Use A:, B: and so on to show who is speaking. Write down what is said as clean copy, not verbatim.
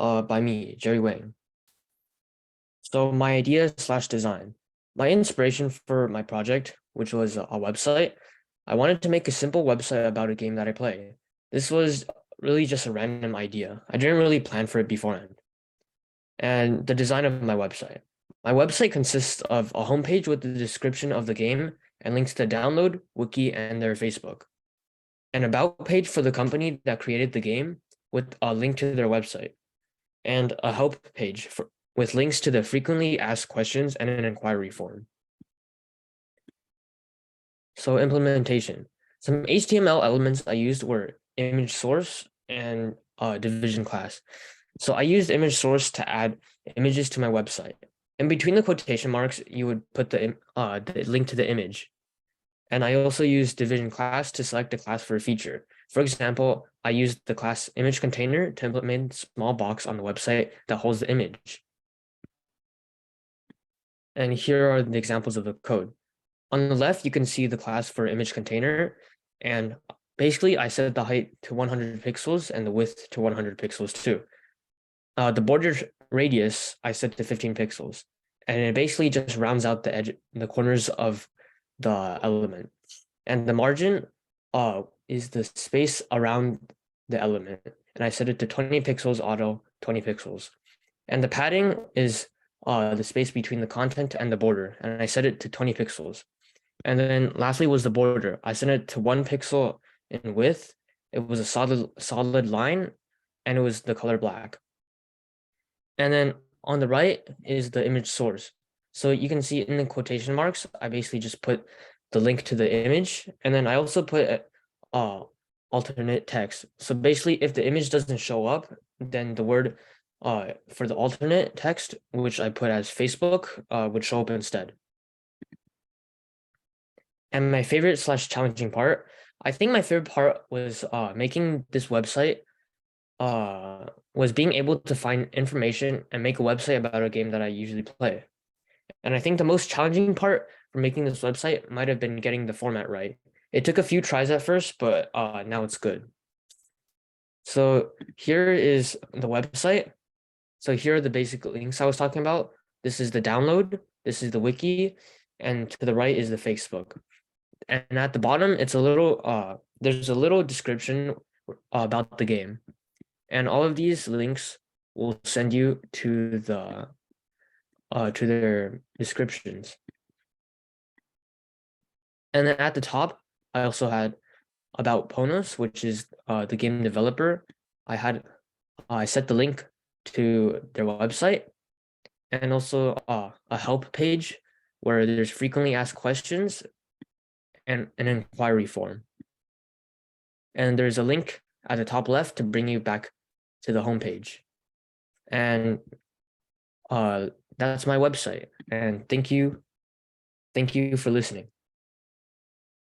A: by me, Jerry Wang. So my idea slash design. My inspiration for my project, which was a website, I wanted to make a simple website about a game that I play. This was really just a random idea. I didn't really plan for it beforehand. And the design of my website. My website consists of a homepage with the description of the game and links to download, wiki, and their Facebook. An about page for the company that created the game with a link to their website, and a help page with links to the frequently asked questions and an inquiry form. So implementation. Some HTML elements I used were image source and division class. So I used image source to add images to my website. In between the quotation marks, you would put the link to the image. And I also used division class to select a class for a feature. For example, I used the class image container to implement a small box on the website that holds the image. And here are the examples of the code. On the left, you can see the class for image container. And basically, I set the height to 100 pixels and the width to 100 pixels too. The border radius, I set to 15 pixels. And it basically just rounds out the edge, the corners of the element. And the margin is the space around the element. And I set it to 20 pixels auto, 20 pixels. And the padding is the space between the content and the border. And I set it to 20 pixels. And then lastly was the border. I set it to 1 pixel in width. It was a solid line, and it was the color black. And then on the right is the image source. So you can see in the quotation marks, I basically just put the link to the image. And then I also put alternate text. So basically, if the image doesn't show up, then the word for the alternate text, which I put as Facebook, would show up instead. And my favorite slash challenging part, I think my favorite part was making this website, was being able to find information and make a website about a game that I usually play. And I think the most challenging part for making this website might have been getting the format right. It took a few tries at first, but now it's good. So here is the website. So here are the basic links I was talking about. This is the download, this is the wiki, and to the right is the Facebook. And at the bottom, it's a little, there's a little description about the game. And all of these links will send you to the to their descriptions. And then at the top, I also had about Ponos, which is the game developer. I set the link to their website, and also a help page where there's frequently asked questions and an inquiry form. And there's a link at the top left to bring you back to the homepage. And that's my website. And thank you for listening.